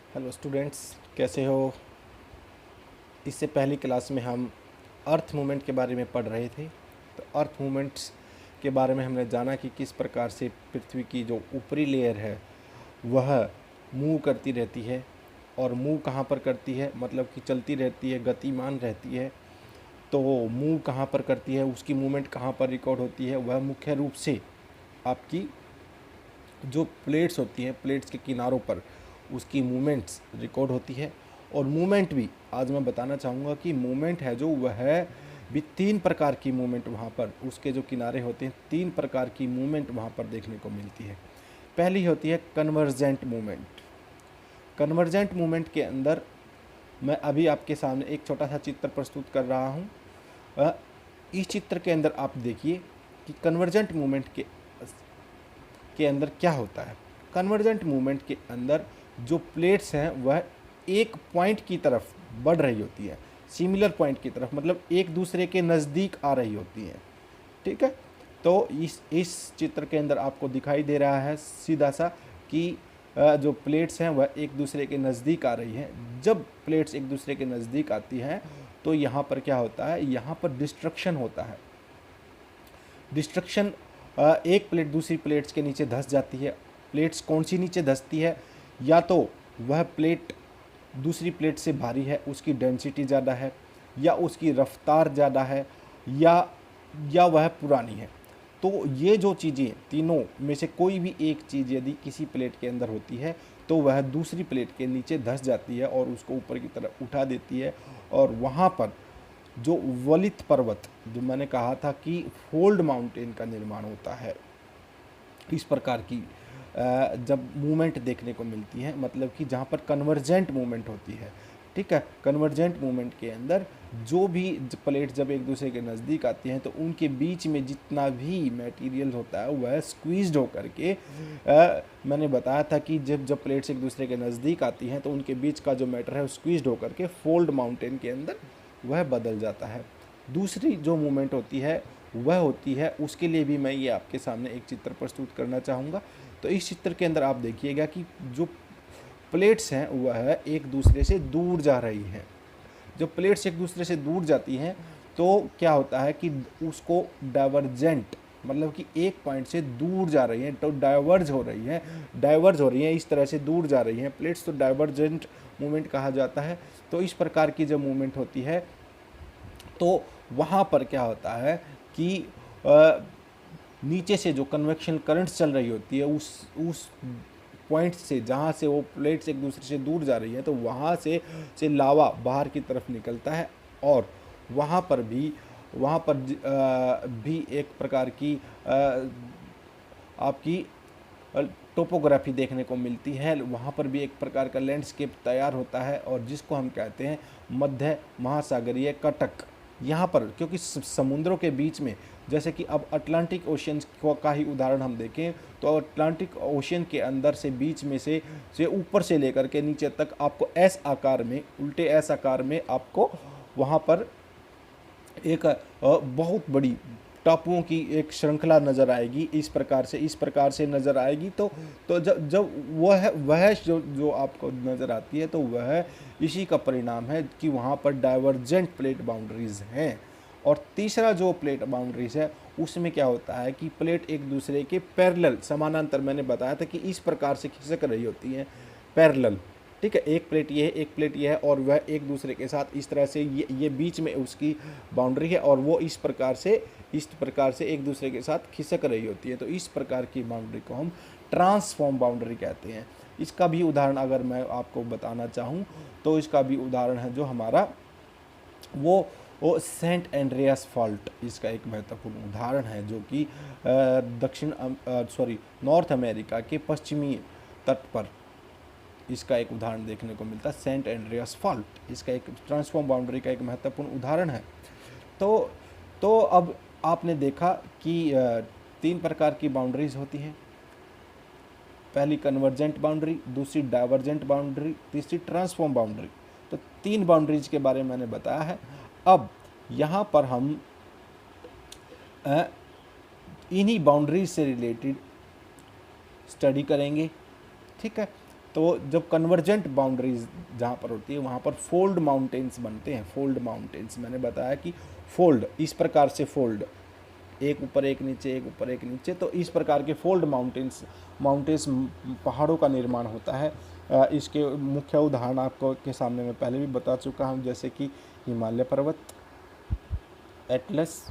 Hello students, कैसे हो। इससे पहली क्लास में हम अर्थ मूवमेंट के बारे में पढ़ रहे थे। तो अर्थ मूवमेंट्स के बारे में हमने जाना कि किस प्रकार से पृथ्वी की जो ऊपरी लेयर है वह मूव करती रहती है। और मूव कहाँ पर करती है, मतलब कि चलती रहती है, गतिमान रहती है। तो मूव कहाँ पर करती है, उसकी मूवमेंट कहाँ पर रिकॉर्ड होती है, वह मुख्य रूप से आपकी जो प्लेट्स होती हैं, प्लेट्स के किनारों पर उसकी मूवमेंट्स रिकॉर्ड होती है। और मूवमेंट भी आज मैं बताना चाहूँगा कि मूवमेंट है जो वह भी तीन प्रकार की मूवमेंट वहाँ पर उसके जो किनारे होते हैं, तीन प्रकार की मूवमेंट वहाँ पर देखने को मिलती है। पहली होती है कन्वर्जेंट मूवमेंट। कन्वर्जेंट मूवमेंट के अंदर मैं अभी आपके सामने एक छोटा सा चित्र प्रस्तुत कर रहा हूँ। इस चित्र के अंदर आप देखिए कि कन्वर्जेंट मूवमेंट के अंदर क्या होता है। कन्वर्जेंट मूवमेंट के अंदर जो प्लेट्स हैं वह एक पॉइंट की तरफ बढ़ रही होती है, सिमिलर पॉइंट की तरफ, मतलब एक दूसरे के नज़दीक आ रही होती हैं। ठीक है। तो इस चित्र के अंदर आपको दिखाई दे रहा है सीधा सा कि जो प्लेट्स हैं वह एक दूसरे के नज़दीक आ रही हैं। जब प्लेट्स एक दूसरे के नज़दीक आती हैं तो यहाँ पर क्या होता है, यहाँ पर डिस्ट्रक्शन होता है। डिस्ट्रक्शन, एक प्लेट दूसरी प्लेट्स के नीचे धंस जाती है। प्लेट्स कौन सी नीचे धंसती है, या तो वह प्लेट दूसरी प्लेट से भारी है, उसकी डेंसिटी ज़्यादा है, या उसकी रफ्तार ज़्यादा है, या वह पुरानी है। तो ये जो चीज़ें तीनों में से कोई भी एक चीज़ यदि किसी प्लेट के अंदर होती है तो वह दूसरी प्लेट के नीचे धंस जाती है और उसको ऊपर की तरफ उठा देती है। और वहाँ पर जो वलित पर्वत, जो मैंने कहा था कि फोल्ड माउंटेन का निर्माण होता है, इस प्रकार की जब मूवमेंट देखने को मिलती है, मतलब कि जहाँ पर कन्वर्जेंट मूवमेंट होती है। ठीक है। कन्वर्जेंट मूवमेंट के अंदर जो भी प्लेट जब एक दूसरे के नज़दीक आती हैं तो उनके बीच में जितना भी मटेरियल होता है वह स्क्वीज्ड होकर के, मैंने बताया था कि जब प्लेट्स एक दूसरे के नज़दीक आती हैं तो उनके बीच का जो मैटर है स्क्वीज्ड होकर के फोल्ड माउंटेन के अंदर वह बदल जाता है। दूसरी जो मूवमेंट होती है वह होती है, उसके लिए भी मैं ये आपके सामने एक चित्र प्रस्तुत करना चाहूँगा। तो इस चित्र के अंदर आप देखिएगा कि जो प्लेट्स हैं वह एक दूसरे से दूर जा रही हैं। जब प्लेट्स एक दूसरे से दूर जाती हैं तो क्या होता है कि उसको डाइवर्जेंट, मतलब कि एक पॉइंट से दूर जा रही हैं तो डाइवर्ज हो रही हैं, इस तरह से दूर जा रही हैं प्लेट्स, तो डाइवर्जेंट मूवमेंट कहा जाता है। तो इस प्रकार की जब मूवमेंट होती है तो वहाँ पर क्या होता है कि नीचे से जो कन्वेक्शन करंट्स चल रही होती है उस पॉइंट से, जहाँ से वो प्लेट्स एक दूसरे से दूर जा रही है, तो वहाँ से लावा बाहर की तरफ निकलता है। और वहाँ पर भी एक प्रकार की आपकी टोपोग्राफी देखने को मिलती है। वहाँ पर भी एक प्रकार का लैंडस्केप तैयार होता है और जिसको हम कहते हैं मध्य महासागरीय कटक। यहाँ पर क्योंकि समुद्रों के बीच में, जैसे कि अब अटलांटिक ओशियन का ही उदाहरण हम देखें तो अटलांटिक ओशियन के अंदर से बीच में से ऊपर से लेकर के नीचे तक आपको एस आकार में, उल्टे एस आकार में आपको वहाँ पर एक बहुत बड़ी टापुओं की एक श्रृंखला नज़र आएगी। इस प्रकार से नज़र आएगी। तो जब वह जो आपको नज़र आती है तो वह इसी का परिणाम है कि वहाँ पर डाइवर्जेंट प्लेट बाउंड्रीज हैं। और तीसरा जो प्लेट बाउंड्रीज है उसमें क्या होता है कि प्लेट एक दूसरे के पैरेलल, समानांतर, मैंने बताया था कि इस प्रकार से खिसक रही होती हैं, पैरेलल। ठीक है। एक प्लेट ये है, एक प्लेट ये है, और वह एक दूसरे के साथ इस तरह से ये बीच में उसकी बाउंड्री है और वो इस प्रकार से एक दूसरे के साथ खिसक रही होती है। तो इस प्रकार की बाउंड्री को हम ट्रांसफॉर्म बाउंड्री कहते हैं। इसका भी उदाहरण अगर मैं आपको बताना चाहूँ तो इसका भी उदाहरण है जो हमारा वो सेंट एंड्रियास फॉल्ट, इसका एक महत्वपूर्ण उदाहरण है जो कि नॉर्थ अमेरिका के पश्चिमी तट पर इसका एक उदाहरण देखने को मिलता है, सेंट एंड्रियास फॉल्ट। इसका एक ट्रांसफॉर्म बाउंड्री का एक महत्वपूर्ण उदाहरण है। तो अब आपने देखा कि तीन प्रकार की बाउंड्रीज होती हैं। पहली कन्वर्जेंट बाउंड्री, दूसरी डाइवर्जेंट बाउंड्री, तीसरी ट्रांसफॉर्म बाउंड्री। तो तीन बाउंड्रीज के बारे में मैंने बताया है। अब यहाँ पर हम इन्हीं बाउंड्रीज से रिलेटेड स्टडी करेंगे। ठीक है। तो जब कन्वर्जेंट बाउंड्रीज जहाँ पर होती है वहाँ पर फोल्ड माउंटेन्स बनते हैं। फोल्ड माउंटेन्स मैंने बताया कि फोल्ड इस प्रकार से, फोल्ड एक ऊपर एक नीचे, एक ऊपर एक नीचे, तो इस प्रकार के फोल्ड माउंटेन्स पहाड़ों का निर्माण होता है। इसके मुख्य उदाहरण आपको के सामने मैं पहले भी बता चुका हूँ, जैसे कि हिमालय पर्वत, एटलस,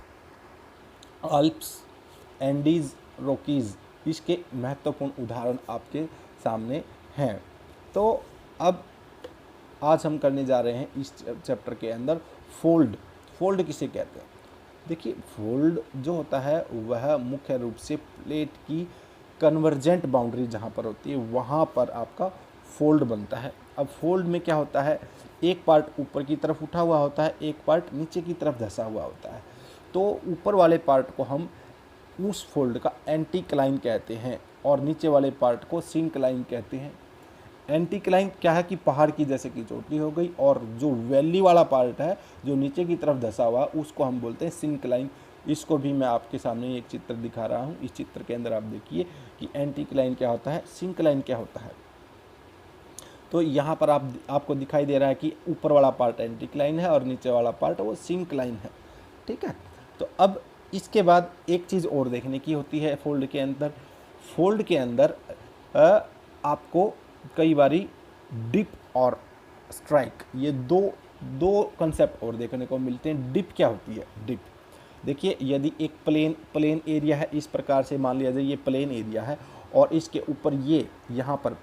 आल्प्स, एंडीज, रॉकीज़, इसके महत्वपूर्ण उदाहरण आपके सामने हैं। तो अब आज हम करने जा रहे हैं इस चैप्टर के अंदर फोल्ड किसे कहते हैं। देखिए, फोल्ड जो होता है वह मुख्य रूप से प्लेट की कन्वर्जेंट बाउंड्री जहाँ पर होती है वहाँ पर आपका फोल्ड बनता है। अब फोल्ड में क्या होता है, एक पार्ट ऊपर की तरफ उठा हुआ होता है, एक पार्ट नीचे की तरफ धंसा हुआ होता है। तो ऊपर वाले पार्ट को हम उस फोल्ड का एंटीक्लाइन कहते हैं और नीचे वाले पार्ट को सिंक्लाइन कहते हैं। एंटीक्लाइन क्या है कि पहाड़ की जैसे की चोटी हो गई, और जो वैली वाला पार्ट है जो नीचे की तरफ धंसा हुआ उसको हम बोलते हैं सिंक्लाइन। इसको भी मैं आपके सामने एक चित्र दिखा रहा हूँ। इस चित्र के अंदर आप देखिए कि एंटीक्लाइन क्या होता है, सिंक्लाइन क्या होता है। तो यहाँ पर आपको दिखाई दे रहा है कि ऊपर वाला पार्ट एंटीक्लाइन है और नीचे वाला पार्ट वो सिंक्लाइन है। ठीक है, तो अब इसके बाद एक चीज़ और देखने की होती है फोल्ड के अंदर। फोल्ड के अंदर आपको कई बारी डिप और स्ट्राइक, ये दो कंसेप्ट और देखने को मिलते हैं। डिप क्या होती है, डिप देखिए, यदि एक प्लेन एरिया है, इस प्रकार से मान लिया जाए ये प्लेन एरिया है और इसके ऊपर ये यहाँ पर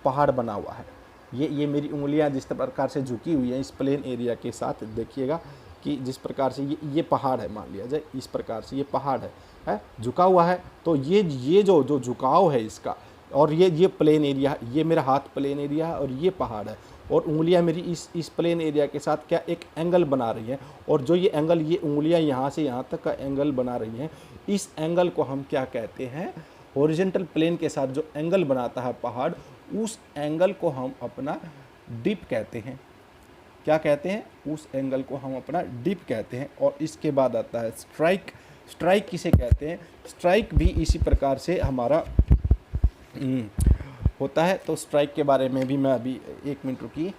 पहाड़ बना हुआ है, ये मेरी उंगलियाँ जिस प्रकार से झुकी हुई हैं इस प्लेन एरिया के साथ, देखिएगा कि जिस प्रकार से ये पहाड़ है, मान लिया जाए इस प्रकार से ये पहाड़ है झुका हुआ है। तो ये जो झुकाव है इसका, और ये प्लेन एरिया, ये मेरा हाथ प्लेन एरिया है और ये पहाड़ है, और उंगलियां मेरी इस प्लेन एरिया के साथ क्या एक एंगल बना रही हैं, और जो ये एंगल, ये उंगलियां यहाँ से यहाँ तक का एंगल बना रही हैं, इस एंगल को हम क्या कहते हैं, हॉरिजॉन्टल प्लेन के साथ जो एंगल बनाता है पहाड़, उस एंगल को हम अपना डिप कहते हैं। क्या कहते हैं, उस एंगल को हम अपना डिप कहते हैं। और इसके बाद आता है स्ट्राइक किसे कहते हैं, स्ट्राइक भी इसी प्रकार से हमारा होता है। तो स्ट्राइक के बारे में भी मैं अभी, एक मिनट रुकिए,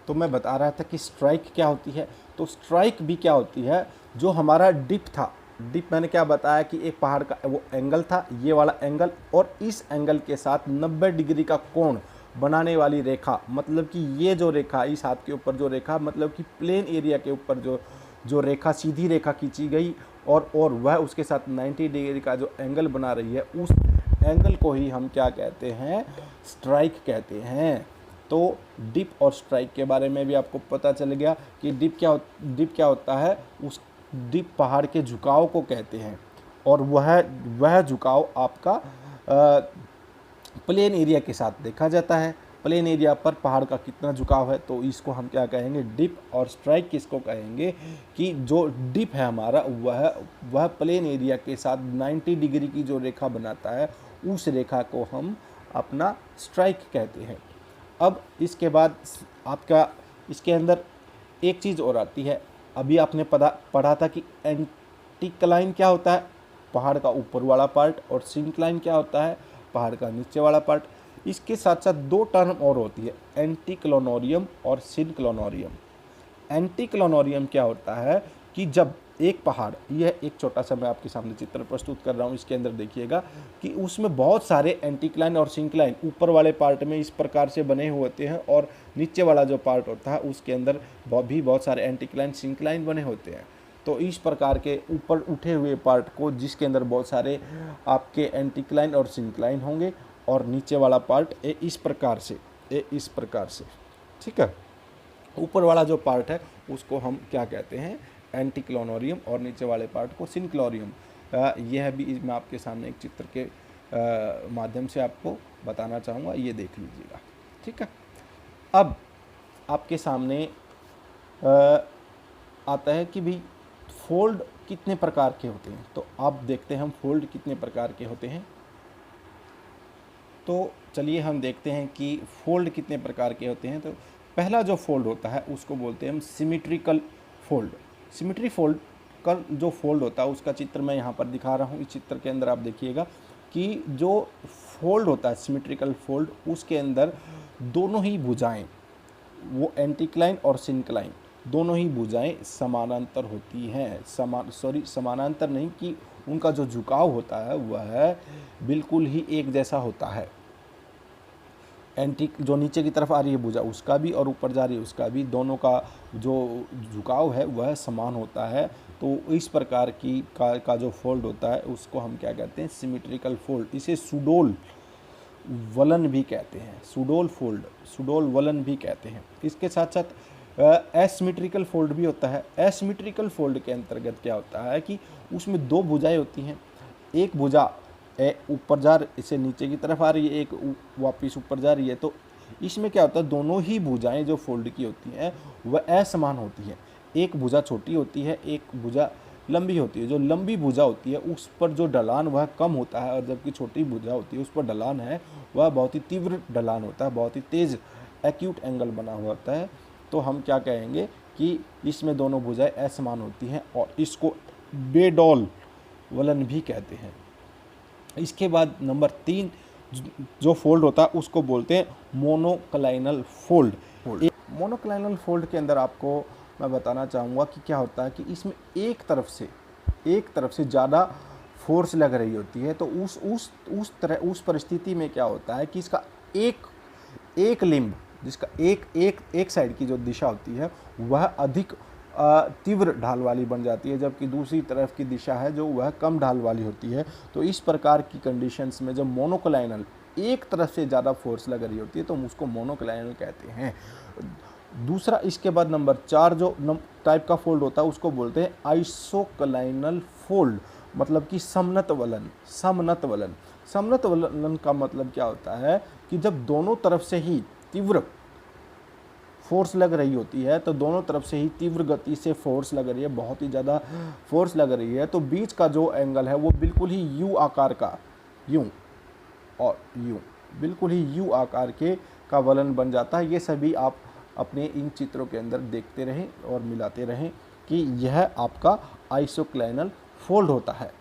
तो मैं बता रहा था कि स्ट्राइक क्या होती है। तो स्ट्राइक भी क्या होती है, जो हमारा डिप था, डिप मैंने क्या बताया कि एक पहाड़ का वो एंगल था, ये वाला एंगल, और इस एंगल के साथ 90 डिग्री का कोण बनाने वाली रेखा, मतलब कि ये जो रेखा इस हाथ के ऊपर जो रेखा, मतलब कि प्लेन एरिया के ऊपर जो रेखा, सीधी रेखा खींची गई और वह उसके साथ 90 डिग्री का जो एंगल बना रही है, उस एंगल को ही हम क्या कहते हैं, स्ट्राइक कहते हैं। तो डिप और स्ट्राइक के बारे में भी आपको पता चल गया कि डिप क्या होता है। उस डिप पहाड़ के झुकाव को कहते हैं, और वह झुकाव आपका प्लेन एरिया के साथ देखा जाता है। प्लेन एरिया पर पहाड़ का कितना झुकाव है, तो इसको हम क्या कहेंगे, डिप। और स्ट्राइक किसको कहेंगे कि जो डिप है हमारा, वह प्लेन एरिया के साथ 90 डिग्री की जो रेखा बनाता है, उस रेखा को हम अपना स्ट्राइक कहते हैं। अब इसके बाद आपका इसके अंदर एक चीज़ और आती है। अभी आपने पढ़ा था कि एंटीक्लाइन क्या होता है, पहाड़ का ऊपर वाला पार्ट, और सिंक्लाइन क्या होता है, पहाड़ का नीचे वाला पार्ट। इसके साथ साथ दो टर्म और होती है, एंटीक्लोनोरियम और सिनक्लोनोरियम। एंटीक्लोनोरियम क्या होता है कि जब एक पहाड़, यह एक छोटा सा मैं आपके सामने चित्र प्रस्तुत कर रहा हूँ, इसके अंदर देखिएगा कि उसमें बहुत सारे एंटीक्लाइन और सिंक्लाइन ऊपर वाले पार्ट में इस प्रकार से बने हुए होते हैं, और नीचे वाला जो पार्ट होता है उसके अंदर भी बहुत सारे एंटीक्लाइन सिंक्लाइन बने होते हैं। तो इस प्रकार के ऊपर उठे हुए पार्ट को, जिसके अंदर बहुत सारे आपके एंटीक्लाइन और सिंक्लाइन होंगे, और नीचे वाला पार्ट इस प्रकार से, ठीक है, ऊपर वाला जो पार्ट है उसको हम क्या कहते हैं, एंटीक्लोनोरियम, और नीचे वाले पार्ट को सिनक्लोरियम। यह भी मैं आपके सामने एक चित्र के माध्यम से आपको बताना चाहूँगा, ये देख लीजिएगा। ठीक है, अब आपके सामने आता है कि भाई फोल्ड कितने प्रकार के होते हैं। तो आप देखते हैं हम फोल्ड कितने प्रकार के होते हैं। तो चलिए हम देखते हैं कि फोल्ड कितने प्रकार के होते हैं। तो पहला जो फोल्ड होता है उसको बोलते हैं हम सिमेट्रिकल फोल्ड। सिमेट्री फोल्ड का जो फोल्ड होता है उसका चित्र मैं यहाँ पर दिखा रहा हूँ। इस चित्र के अंदर आप देखिएगा कि जो फोल्ड होता है सिमेट्रिकल फोल्ड, उसके अंदर दोनों ही भुजाएं, वो एंटीक्लाइन और सिंक्लाइन दोनों ही भुजाएं समानांतर होती हैं। समानांतर नहीं, कि उनका जो झुकाव होता है वह बिल्कुल ही एक जैसा होता है। जो नीचे की तरफ आ रही है भुजा उसका भी और ऊपर जा रही है उसका भी, दोनों का जो झुकाव है वह समान होता है। तो इस प्रकार की का जो फोल्ड होता है उसको हम क्या कहते हैं, सिमेट्रिकल फोल्ड। इसे सुडोल वलन भी कहते हैं, सुडोल वलन भी कहते हैं। इसके साथ साथ एसिमेट्रिकल फोल्ड भी होता है। एसिमेट्रिकल फोल्ड के अंतर्गत क्या होता है कि उसमें दो भुजाएं होती हैं, एक भुजा ऊपर जा इसे नीचे की तरफ आ रही है, एक वापस ऊपर जा रही है। तो इसमें क्या होता है, दोनों ही भुजाएं जो फोल्ड की होती हैं वह असमान होती है। एक भुजा छोटी होती है, एक भुजा लंबी होती है। जो लंबी भुजा होती है उस पर जो ढलान वह कम होता है, और जबकि छोटी भुजा होती है उस पर ढलान है वह बहुत ही तीव्र ढलान होता है, बहुत ही तेज एक्यूट एंगल बना हुआ होता है। तो हम क्या कहेंगे कि इसमें दोनों भुजाएं असमान होती हैं, और इसको बेडॉल वलन भी कहते हैं। इसके बाद नंबर 3 जो फोल्ड होता है उसको बोलते हैं मोनोक्लाइनल फोल्ड। मोनोक्लाइनल फोल्ड के अंदर आपको मैं बताना चाहूँगा कि क्या होता है कि इसमें एक तरफ से ज़्यादा फोर्स लग रही होती है। तो उस परिस्थिति में क्या होता है कि इसका एक लिम्ब, जिसका एक साइड की जो दिशा होती है वह अधिक तीव्र ढाल वाली बन जाती है, जबकि दूसरी तरफ की दिशा है जो वह कम ढाल वाली होती है। तो इस प्रकार की कंडीशंस में जब मोनोक्लाइनल एक तरफ से ज़्यादा फोर्स लग रही होती है तो हम उसको मोनोक्लाइनल कहते हैं। दूसरा, इसके बाद नंबर 4 जो टाइप का फोल्ड होता है उसको बोलते हैं आइसोक्लाइनल फोल्ड, मतलब कि समनत वलन का मतलब क्या होता है कि जब दोनों तरफ से ही तीव्र फोर्स लग रही होती है, तो दोनों तरफ से ही तीव्र गति से फोर्स लग रही है, बहुत ही ज़्यादा फोर्स लग रही है, तो बीच का जो एंगल है वो बिल्कुल ही यू आकार का, यूं और यूं, बिल्कुल ही यू आकार के का वलन बन जाता है। ये सभी आप अपने इन चित्रों के अंदर देखते रहें और मिलाते रहें कि यह आपका आइसोक्लाइनल फोल्ड होता है।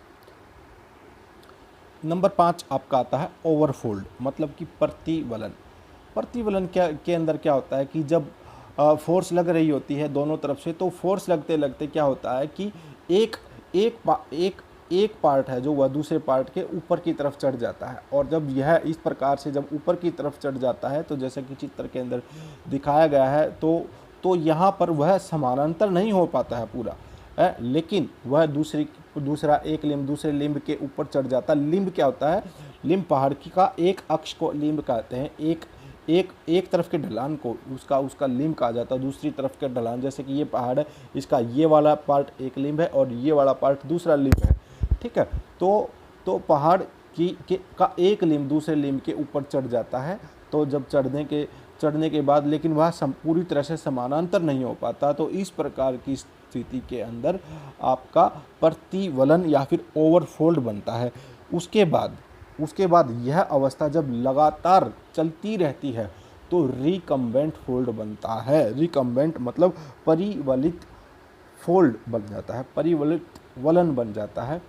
नंबर 5 आपका आता है ओवरफोल्ड, मतलब कि प्रतिवलन के अंदर क्या होता है कि जब फोर्स लग रही होती है दोनों तरफ से, तो फोर्स लगते लगते क्या होता है कि एक पार्ट है जो वह दूसरे पार्ट के ऊपर की तरफ चढ़ जाता है। और जब यह इस प्रकार से जब ऊपर की तरफ चढ़ जाता है, तो जैसा कि चित्र के अंदर दिखाया गया है, तो यहाँ पर वह समानांतर नहीं हो पाता है पूरा, लेकिन वह दूसरा एक लिम्ब दूसरे लिम्ब के ऊपर चढ़ जाता है। लिम्ब क्या होता है, लिम्ब पहाड़ की का एक अक्ष को लिम्ब कहते हैं। एक तरफ के ढलान को उसका लिम्ब कहा जाता है, दूसरी तरफ के ढलान, जैसे कि ये पहाड़ है, इसका ये वाला पार्ट एक लिम्ब है और ये वाला पार्ट दूसरा लिम्ब है, ठीक है। तो पहाड़ का एक लिम्ब दूसरे लिम्ब के ऊपर चढ़ जाता है। तो जब चढ़ने के बाद लेकिन वह पूरी तरह से समानांतर नहीं हो पाता, तो इस प्रकार की स्थिति के अंदर आपका प्रतिवलन या फिर ओवरफोल्ड बनता है। उसके बाद यह अवस्था जब लगातार चलती रहती है तो रिकम्बेंट फोल्ड बनता है। रिकम्बेंट मतलब परिवलित फोल्ड बन जाता है, परिवलित वलन बन जाता है।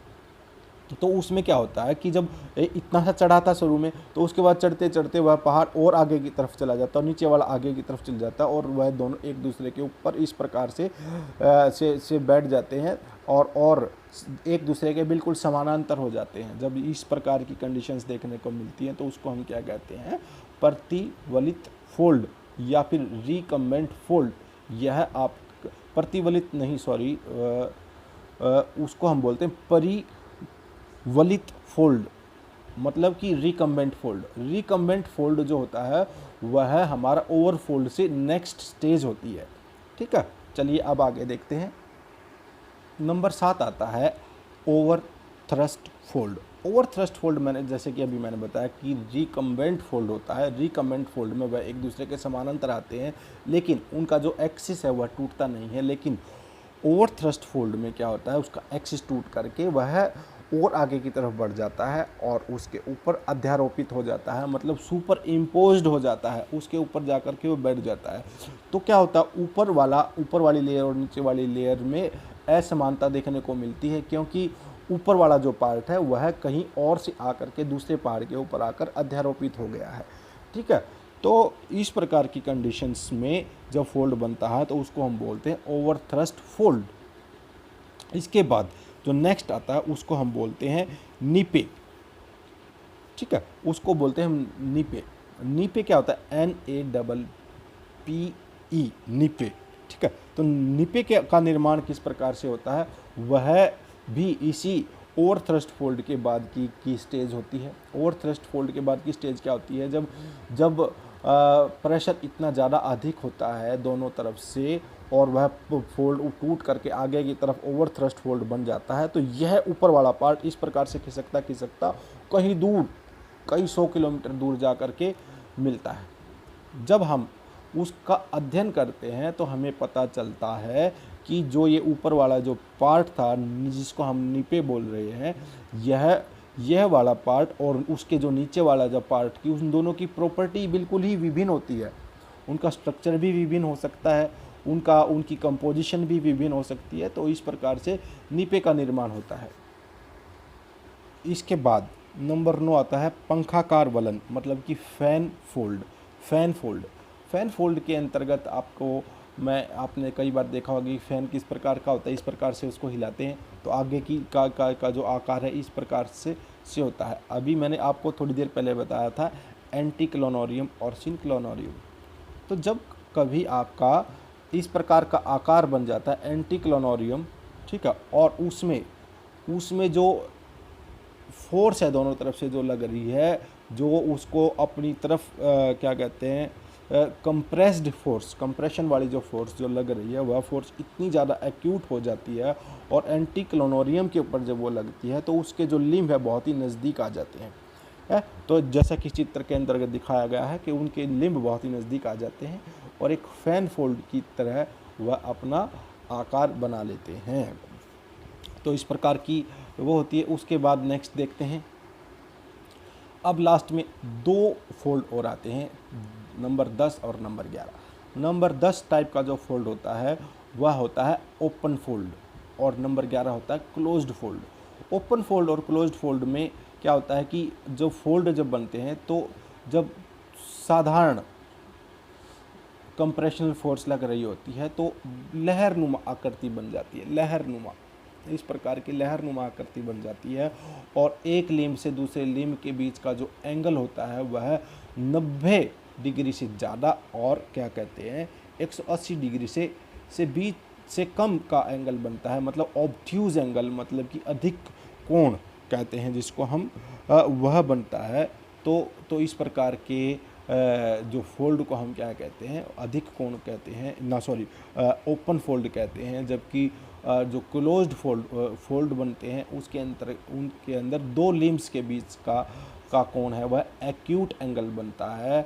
तो उसमें क्या होता है कि जब इतना सा चढ़ा था शुरू में, तो उसके बाद चढ़ते चढ़ते वह पहाड़ और आगे की तरफ चला जाता है और नीचे वाला आगे की तरफ चल जाता है, और वह दोनों एक दूसरे के ऊपर इस प्रकार से बैठ जाते हैं और एक दूसरे के बिल्कुल समानांतर हो जाते हैं। जब इस प्रकार की कंडीशंस देखने को मिलती हैं तो उसको हम क्या कहते हैं, प्रतिवलित फोल्ड या फिर रिकम्बेंट फोल्ड। यह आप प्रतिवलित नहीं, सॉरी, उसको हम बोलते हैं परिवलित फोल्ड, मतलब कि रिकम्बेंट फोल्ड जो होता है वह हमारा ओवरफोल्ड से नेक्स्ट स्टेज होती है, ठीक है। चलिए अब आगे देखते हैं। नंबर 7 आता है ओवर थ्रस्ट फोल्ड। मैंने जैसे कि अभी मैंने बताया कि रिकम्बेंट फोल्ड होता है। रिकम्बेंट फोल्ड में वह एक दूसरे के समानांतर आते हैं, लेकिन उनका जो एक्सिस है वह टूटता नहीं है। लेकिन ओवर थ्रस्ट फोल्ड में क्या होता है, उसका एक्सिस टूट करके वह और आगे की तरफ बढ़ जाता है और उसके ऊपर अध्यारोपित हो जाता है, मतलब सुपर इम्पोज्ड हो जाता है, उसके ऊपर जाकर के वो बैठ जाता है। तो क्या होता है, ऊपर वाली लेयर और नीचे वाली लेयर में असमानता देखने को मिलती है, क्योंकि ऊपर वाला जो पार्ट है वह कहीं और से आकर के दूसरे पहाड़ के ऊपर आकर अध्यारोपित हो गया है। ठीक है, तो इस प्रकार की कंडीशंस में जब फोल्ड बनता है तो उसको हम बोलते हैं ओवर थ्रस्ट फोल्ड। इसके बाद जो नेक्स्ट आता है उसको हम बोलते हैं नीपे। ठीक है, उसको बोलते हैं हम नीपे। नीपे क्या होता है? NAPPE, नीपे। ठीक है, तो नीपे का निर्माण किस प्रकार से होता है? वह भी इसी ओवर थ्रस्ट फोल्ड के बाद की स्टेज होती है। ओवर थ्रस्ट फोल्ड के बाद की स्टेज क्या होती है? जब प्रेशर इतना ज़्यादा अधिक होता है दोनों तरफ से और वह फोल्ड टूट करके आगे की तरफ ओवर थ्रस्ट फोल्ड बन जाता है, तो यह ऊपर वाला पार्ट इस प्रकार से खिसकता कहीं दूर, कई 100 किलोमीटर दूर जा कर के मिलता है। जब हम उसका अध्ययन करते हैं तो हमें पता चलता है कि जो ये ऊपर वाला जो पार्ट था जिसको हम नीपे बोल रहे हैं, यह वाला पार्ट और उसके जो नीचे वाला जो पार्ट की, उन दोनों की प्रॉपर्टी बिल्कुल ही विभिन्न होती है। उनका स्ट्रक्चर भी विभिन्न हो सकता है, उनकी कंपोजिशन भी विभिन्न हो सकती है। तो इस प्रकार से नीपे का निर्माण होता है। इसके बाद नंबर 9 आता है पंखाकार वलन, मतलब कि फैन फोल्ड। फैन फोल्ड के अंतर्गत आपने कई बार देखा होगा कि फैन किस प्रकार का होता है। इस प्रकार से उसको हिलाते हैं तो आगे की का जो आकार है इस प्रकार से होता है। अभी मैंने आपको थोड़ी देर पहले बताया था एंटीक्लोनोरियम और सिंक्लोनोरियम। तो जब कभी आपका इस प्रकार का आकार बन जाता है एंटीक्लोनोरियम, ठीक है, और उसमें जो फोर्स है दोनों तरफ से जो लग रही है, जो उसको अपनी तरफ क्या कहते हैं, कंप्रेस्ड फोर्स, कंप्रेशन वाली जो फोर्स जो लग रही है वह फोर्स इतनी ज़्यादा एक्यूट हो जाती है और एंटीक्लोनोरियम के ऊपर जब वो लगती है तो उसके जो लिम्ब है बहुत ही नज़दीक आ जाते हैं। तो जैसा कि चित्र के अंतर्गत दिखाया गया है कि उनके लिम्ब बहुत ही नज़दीक आ जाते हैं और एक फैन फोल्ड की तरह वह अपना आकार बना लेते हैं। तो इस प्रकार की वो होती है। उसके बाद नेक्स्ट देखते हैं, अब लास्ट में 2 फोल्ड और आते हैं, नंबर 10 और नंबर 11। नंबर 10 टाइप का जो फोल्ड होता है वह होता है ओपन फोल्ड और नंबर 11 होता है क्लोज्ड फोल्ड। ओपन फोल्ड और क्लोज्ड फोल्ड में क्या होता है कि जो फोल्ड जब बनते हैं तो जब साधारण कंप्रेशनल फोर्स लग रही होती है तो लहरनुमा आकृति बन जाती है। लहरनुमा, इस प्रकार की लहरनुमा आकृति बन जाती है और एक लिम्ब से दूसरे लिम्ब के बीच का जो एंगल होता है वह 90 डिग्री से ज़्यादा और क्या कहते हैं 180 डिग्री से बीच से कम का एंगल बनता है। मतलब ऑब्ट्यूज एंगल, मतलब कि अधिक कोण कहते हैं जिसको हम वह बनता है। तो इस प्रकार के जो फोल्ड को हम क्या कहते हैं, अधिक कोण कहते हैं ओपन फोल्ड कहते हैं। जबकि जो क्लोज्ड फोल्ड बनते हैं उनके अंदर 2 लिम्ब्स के बीच का कोण है वह एक्यूट एंगल बनता है।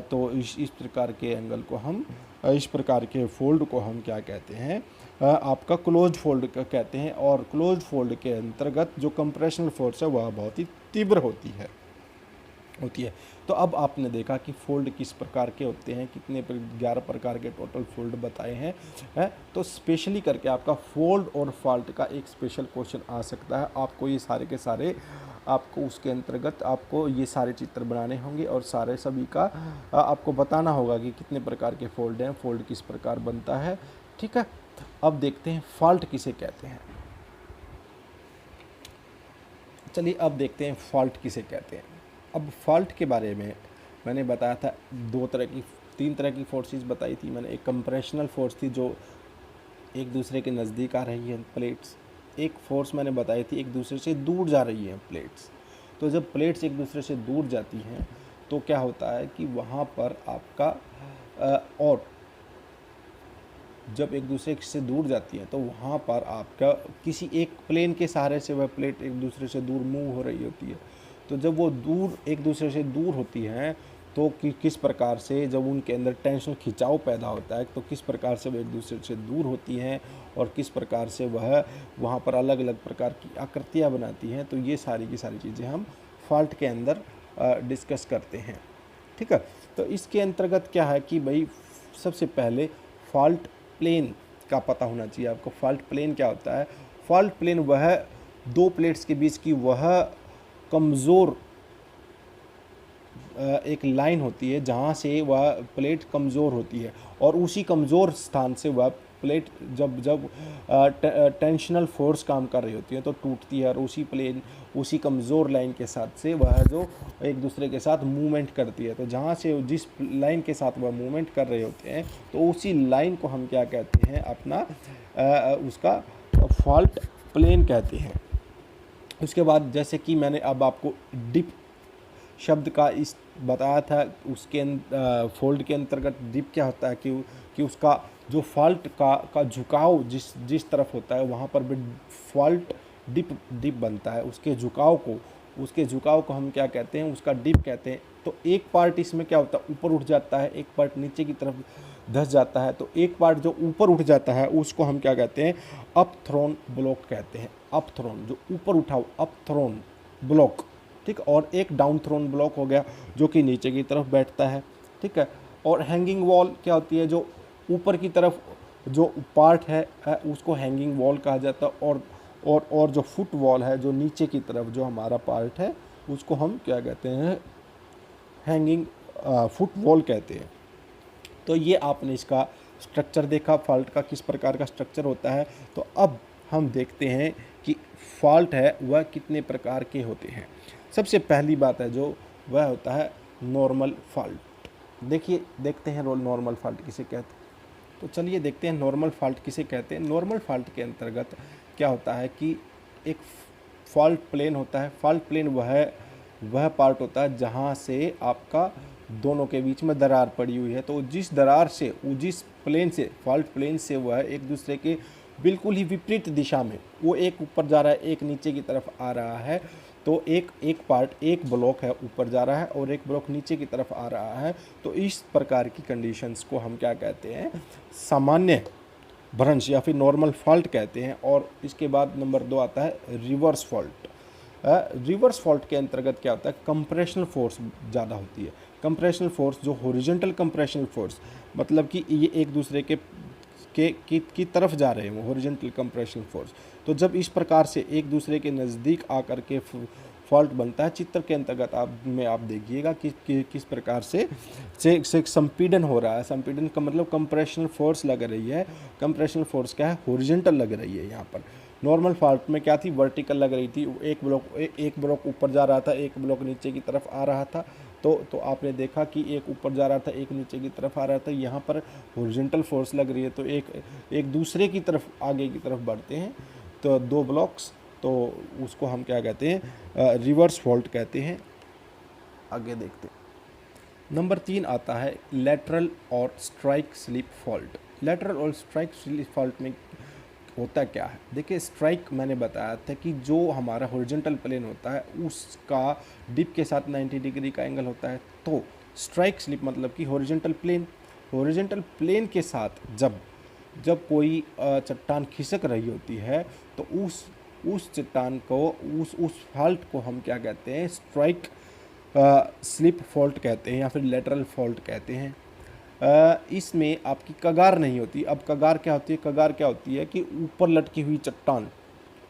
तो इस प्रकार के एंगल को हम, इस प्रकार के फोल्ड को हम क्या कहते हैं, आपका क्लोज्ड फोल्ड कहते हैं। और क्लोज्ड फोल्ड के अंतर्गत जो कंप्रेशनल फोर्स है वह बहुत ही तीव्र होती है। तो अब आपने देखा कि फोल्ड किस प्रकार के होते हैं, 11 प्रकार के टोटल फोल्ड बताए हैं। तो स्पेशली करके आपका फोल्ड और फॉल्ट का एक स्पेशल क्वेश्चन आ सकता है। आपको ये सारे के सारे, आपको उसके अंतर्गत आपको ये सारे चित्र बनाने होंगे और सभी का आपको बताना होगा कि कितने प्रकार के फोल्ड हैं, फोल्ड किस प्रकार बनता है। ठीक है, अब देखते हैं फॉल्ट किसे कहते हैं। चलिए अब देखते हैं फॉल्ट किसे कहते हैं। अब फॉल्ट के बारे में मैंने बताया था 3 तरह की फोर्सेस बताई थी मैंने। एक कंप्रेशनल फोर्स थी जो एक दूसरे के नज़दीक आ रही है प्लेट्स। एक फोर्स मैंने बताई थी एक दूसरे से दूर जा रही है प्लेट्स। तो जब प्लेट्स एक दूसरे से दूर जाती हैं तो क्या होता है कि वहाँ पर आपका और जब एक दूसरे से दूर जाती है तो वहाँ पर आपका किसी एक प्लेन के सहारे से वह प्लेट एक दूसरे से दूर मूव हो रही होती है। तो जब वो एक दूसरे से दूर होती हैं तो किस प्रकार से जब उनके अंदर टेंशन खिंचाव पैदा होता है तो किस प्रकार से वो एक दूसरे से दूर होती हैं और किस प्रकार से वह वहाँ पर अलग अलग प्रकार की आकृतियाँ बनाती हैं। तो ये सारी की सारी चीज़ें हम फॉल्ट के अंदर डिस्कस करते हैं। ठीक है, तो इसके अंतर्गत क्या है कि भाई सबसे पहले फॉल्ट प्लेन का पता होना चाहिए आपको। फॉल्ट प्लेन क्या होता है? फॉल्ट प्लेन वह दो प्लेट्स के बीच की वह कमज़ोर एक लाइन होती है जहाँ से वह प्लेट कमज़ोर होती है, और उसी कमज़ोर स्थान से वह प्लेट जब जब टेंशनल फोर्स काम कर रही होती है तो टूटती है, और उसी कमज़ोर लाइन के साथ से वह जो एक दूसरे के साथ मूवमेंट करती है। तो जहाँ से जिस लाइन के साथ वह मूवमेंट कर रहे होते हैं तो उसी लाइन को हम क्या कहते हैं, अपना उसका फॉल्ट प्लेन कहते हैं। उसके बाद जैसे कि मैंने अब आपको डिप शब्द का इस बताया था, उसके फोल्ड के अंतर्गत डिप क्या होता है कि उसका जो फॉल्ट का झुकाव जिस तरफ होता है वहाँ पर भी फॉल्ट डिप बनता है। उसके झुकाव को हम क्या कहते हैं, उसका डिप कहते हैं। तो एक पार्ट इसमें क्या होता है, ऊपर उठ जाता है, एक पार्ट नीचे की तरफ धंस जाता है। तो एक पार्ट जो ऊपर उठ जाता है उसको हम क्या कहते हैं, अप थ्रोन ब्लॉक कहते हैं। अप थ्रोन जो ऊपर उठाओ, अप थ्रोन ब्लॉक, ठीक। और एक डाउन थ्रोन ब्लॉक हो गया जो कि नीचे की तरफ बैठता है, ठीक है। और हैंगिंग वॉल क्या होती है, जो ऊपर की तरफ जो पार्ट है उसको हैंगिंग वॉल कहा जाता है, और जो फुट वॉल है जो नीचे की तरफ जो हमारा पार्ट है उसको हम क्या कहते हैं, हैंगिंग फुट वॉल कहते हैं। तो ये आपने इसका स्ट्रक्चर देखा, फॉल्ट का किस प्रकार का स्ट्रक्चर होता है। तो अब हम देखते हैं कि फॉल्ट है वह कितने प्रकार के होते हैं। सबसे पहली बात है जो वह होता है नॉर्मल फॉल्ट। देखते हैं नॉर्मल फॉल्ट किसे कहते हैं। तो चलिए देखते हैं नॉर्मल फॉल्ट किसे कहते हैं। नॉर्मल फॉल्ट के अंतर्गत क्या होता है कि एक फॉल्ट प्लेन होता है। फॉल्ट प्लेन वह पार्ट होता है जहाँ से आपका दोनों के बीच में दरार पड़ी हुई है। तो जिस प्लेन से फॉल्ट प्लेन से वह एक दूसरे के बिल्कुल ही विपरीत दिशा में, वो एक ऊपर जा रहा है एक नीचे की तरफ आ रहा है। तो एक ब्लॉक है ऊपर जा रहा है और एक ब्लॉक नीचे की तरफ आ रहा है। तो इस प्रकार की कंडीशंस को हम क्या कहते हैं, सामान्य भ्रंश या फिर नॉर्मल फॉल्ट कहते हैं। और इसके बाद नंबर 2 आता है रिवर्स फॉल्ट। रिवर्स फॉल्ट के अंतर्गत क्या होता है, कंप्रेशनल फोर्स ज़्यादा होती है। कंप्रेशनल फोर्स जो हॉरिजॉन्टल कंप्रेशनल फोर्स, मतलब कि ये एक दूसरे की तरफ जा रहे हैं, हॉरिजॉन्टल कंप्रेशनल फोर्स। तो जब इस प्रकार से एक दूसरे के नज़दीक आकर के फॉल्ट बनता है, चित्र के अंतर्गत आप देखिएगा कि किस प्रकार से संपीड़न हो रहा है। संपीड़न का मतलब कंप्रेशनल फोर्स लग रही है। कंप्रेशनल फोर्स क्या है, हॉरिजॉन्टल लग रही है। यहाँ पर नॉर्मल फॉल्ट में क्या थी, वर्टिकल लग रही थी। एक ब्लॉक ऊपर जा रहा था, एक ब्लॉक नीचे की तरफ आ रहा था। तो आपने देखा कि एक ऊपर जा रहा था, एक नीचे की तरफ आ रहा था। यहाँ पर हॉरिजॉन्टल फोर्स लग रही है, तो एक दूसरे की तरफ आगे की तरफ बढ़ते हैं। तो दो ब्लॉक्स, तो उसको हम क्या कहते हैं, रिवर्स फॉल्ट कहते हैं। आगे देखते हैं। नंबर 3 आता है लेटरल और स्ट्राइक स्लिप फॉल्ट। लेटरल और स्ट्राइक स्लिप फॉल्ट में होता क्या है, देखिए स्ट्राइक मैंने बताया था कि जो हमारा हॉरिजॉन्टल प्लेन होता है उसका डिप के साथ 90 डिग्री का एंगल होता है। तो स्ट्राइक स्लिप मतलब कि हॉरिजॉन्टल प्लेन के साथ जब कोई चट्टान खिसक रही होती है तो उस चट्टान को उस फॉल्ट को हम क्या कहते हैं, स्ट्राइक स्लिप फॉल्ट कहते हैं या फिर लेटरल फॉल्ट कहते हैं। इसमें आपकी कगार नहीं होती। अब कगार क्या होती है, कगार क्या होती है कि ऊपर लटकी हुई चट्टान,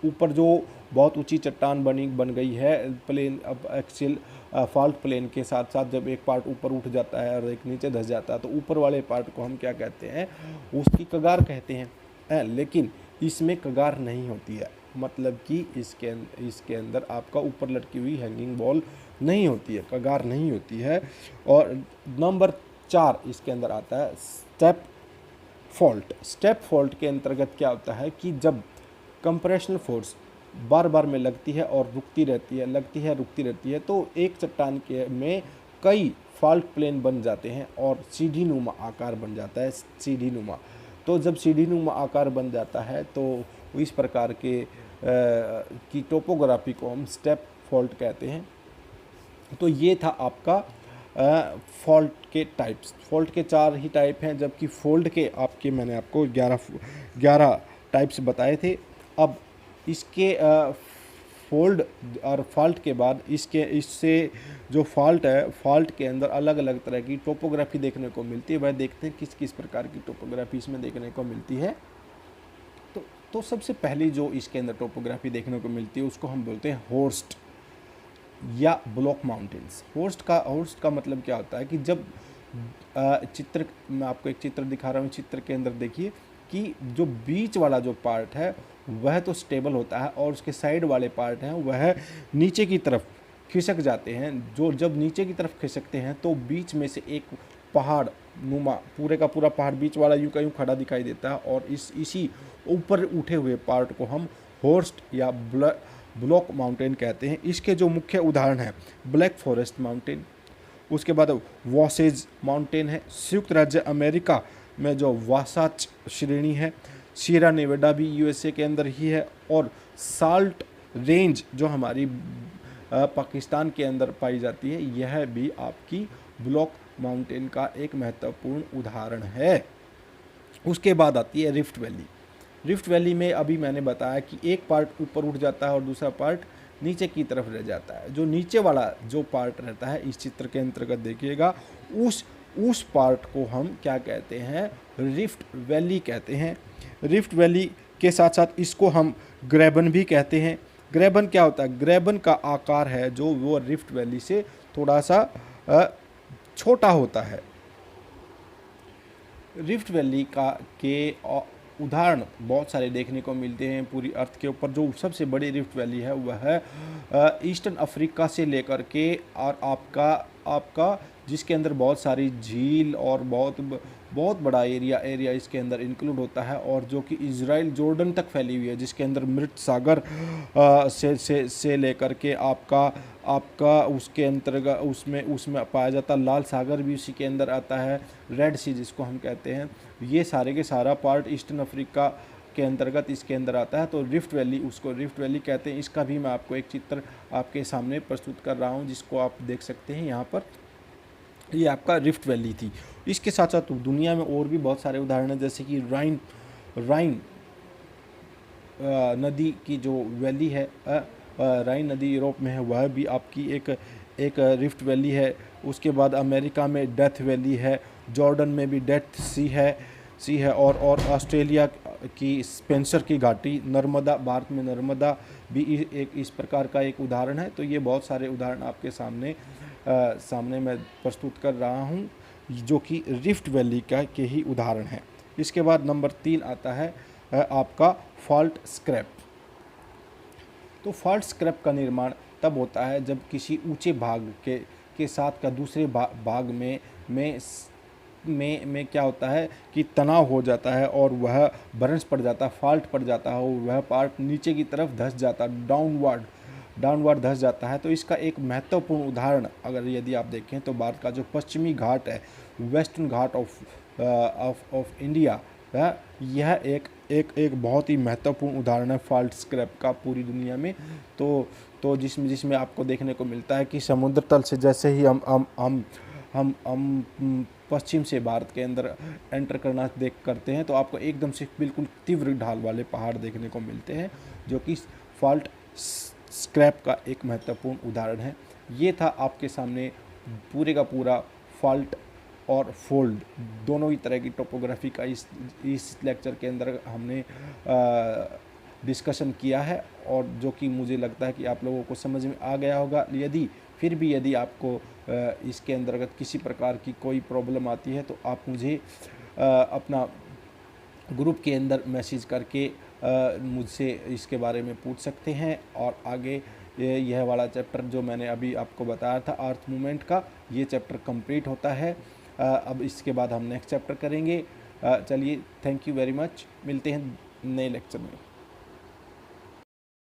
ऊपर जो बहुत ऊंची चट्टान बन गई है प्लेन, अब एक्सियल फॉल्ट प्लेन के साथ साथ जब एक पार्ट ऊपर उठ जाता है और एक नीचे धंस जाता है तो ऊपर वाले पार्ट को हम क्या कहते हैं, उसकी कगार कहते हैं। लेकिन इसमें कगार नहीं होती है, मतलब कि इसके अंदर आपका ऊपर लटकी हुई हैंगिंग बॉल नहीं होती है, कगार नहीं होती है। और नंबर 4 इसके अंदर आता है स्टेप फॉल्ट। स्टेप फॉल्ट के अंतर्गत क्या होता है कि जब कंप्रेशनल फोर्स बार बार में लगती है और रुकती रहती है, लगती है रुकती रहती है, तो एक चट्टान के में कई फॉल्ट प्लेन बन जाते हैं और सीढ़ी नुमा आकार बन जाता है, सीढ़ी नुमा। तो जब सीढ़ी नुमा आकार बन जाता है तो इस प्रकार की टोपोग्राफी को हम स्टेप फॉल्ट कहते हैं। तो ये था आपका फॉल्ट के टाइप्स। फॉल्ट के 4 ही टाइप हैं, जबकि फोल्ड के मैंने आपको 11 टाइप्स बताए थे। अब इसके फोल्ड और फॉल्ट के बाद इससे जो फॉल्ट है, फॉल्ट के अंदर अलग अलग तरह की टोपोग्राफी देखने को मिलती है। वह देखते हैं किस किस प्रकार की टोपोग्राफी इसमें देखने को मिलती है। तो तो सबसे पहली जो इसके अंदर टोपोग्राफी देखने को मिलती है उसको हम बोलते हैं होर्स्ट या ब्लॉक माउंटेन्स। होर्स्ट का मतलब क्या होता है कि जब चित्र, मैं आपको एक चित्र दिखा रहा हूँ, चित्र के अंदर देखिए कि जो बीच वाला जो पार्ट है वह तो स्टेबल होता है और उसके साइड वाले पार्ट हैं वह नीचे की तरफ खिसक जाते हैं। जो जब नीचे की तरफ खिसकते हैं तो बीच में से एक पहाड़ नुमा, पूरे का पूरा पहाड़ बीच वाला यूं का यूं खड़ा दिखाई देता है और इसी ऊपर उठे हुए पार्ट को हम होर्स्ट या ब्लॉक माउंटेन कहते हैं। इसके जो मुख्य उदाहरण हैं ब्लैक फॉरेस्ट माउंटेन, उसके बाद वॉसेज माउंटेन है, संयुक्त राज्य अमेरिका में जो वासाच श्रेणी है, सीरा नेवाडा भी यूएसए के अंदर ही है, और साल्ट रेंज जो हमारी पाकिस्तान के अंदर पाई जाती है, यह भी आपकी ब्लॉक माउंटेन का एक महत्वपूर्ण उदाहरण है। उसके बाद आती है रिफ्ट वैली। रिफ्ट वैली में अभी मैंने बताया कि एक पार्ट ऊपर उठ जाता है और दूसरा पार्ट नीचे की तरफ रह जाता है। जो नीचे वाला जो पार्ट रहता है इस चित्र के अंतर्गत देखिएगा, उस पार्ट को हम क्या कहते हैं, रिफ्ट वैली कहते हैं। रिफ्ट वैली के साथ साथ इसको हम ग्रेबन भी कहते हैं। ग्रेबन क्या होता है, ग्रेबन का आकार है जो वो रिफ्ट वैली से थोड़ा सा छोटा होता है। रिफ्ट वैली के उदाहरण बहुत सारे देखने को मिलते हैं पूरी अर्थ के ऊपर। जो सबसे बड़ी रिफ्ट वैली है वह ईस्टर्न अफ्रीका से लेकर के और आपका जिसके अंदर बहुत सारी झील और बहुत बड़ा एरिया इसके अंदर इंक्लूड होता है, और जो कि इजराइल जॉर्डन तक फैली हुई है, जिसके अंदर मृत सागर से लेकर के आपका उसके अंतर्गत उसमें पाया जाता लाल सागर भी उसी के अंदर आता है, रेड सी जिसको हम कहते हैं। ये सारे के सारा पार्ट ईस्टर्न अफ्रीका के अंतर्गत इसके अंदर आता है। तो रिफ्ट वैली, उसको रिफ्ट वैली कहते हैं। इसका भी मैं आपको एक चित्र आपके सामने प्रस्तुत कर रहा हूँ जिसको आप देख सकते हैं यहाँ पर। ये आपका रिफ्ट वैली थी। इसके साथ साथ दुनिया में और भी बहुत सारे उदाहरण हैं, जैसे कि राइन नदी की जो वैली है, राइन नदी यूरोप में है, वह भी आपकी एक रिफ्ट वैली है। उसके बाद अमेरिका में डेथ वैली है, जॉर्डन में भी डेथ सी है और ऑस्ट्रेलिया की स्पेंसर की घाटी, नर्मदा, भारत में नर्मदा भी एक इस प्रकार का एक उदाहरण है। तो ये बहुत सारे उदाहरण आपके सामने मैं प्रस्तुत कर रहा हूँ जो कि रिफ्ट वैली के ही उदाहरण हैं। इसके बाद नंबर 3 आता है आपका फॉल्ट स्क्रैप। तो फॉल्ट स्क्रैप का निर्माण तब होता है जब किसी ऊंचे भाग के साथ का दूसरे भाग में क्या होता है कि तनाव हो जाता है और वह बरंस पड़ जाता है, फॉल्ट पड़ जाता है और वह पार्ट नीचे की तरफ धंस जाता है, डाउनवर्ड धंस जाता है। तो इसका एक महत्वपूर्ण उदाहरण अगर यदि आप देखें तो भारत का जो पश्चिमी घाट है, वेस्टर्न घाट ऑफ इंडिया, यह एक बहुत ही महत्वपूर्ण उदाहरण है फॉल्ट स्क्रैप का पूरी दुनिया में। तो जिसमें आपको देखने को मिलता है कि समुद्र तल से जैसे ही हम पश्चिम से भारत के अंदर एंटर करते हैं तो आपको एकदम से बिल्कुल तीव्र ढाल वाले पहाड़ देखने को मिलते हैं, जो कि फॉल्ट स्क्रैप का एक महत्वपूर्ण उदाहरण है। ये था आपके सामने पूरे का पूरा फॉल्ट और फोल्ड दोनों ही तरह की टोपोग्राफी का इस लेक्चर के अंदर हमने डिस्कशन किया है, और जो कि मुझे लगता है कि आप लोगों को समझ में आ गया होगा। यदि आपको इसके अंतर्गत किसी प्रकार की कोई प्रॉब्लम आती है तो आप मुझे अपना ग्रुप के अंदर मैसेज करके मुझसे इसके बारे में पूछ सकते हैं। और आगे यह वाला चैप्टर जो मैंने अभी आपको बताया था अर्थ मूवमेंट का, ये चैप्टर कंप्लीट होता है। अब इसके बाद हम नेक्स्ट चैप्टर करेंगे। चलिए, थैंक यू वेरी मच, मिलते हैं नए लेक्चर में।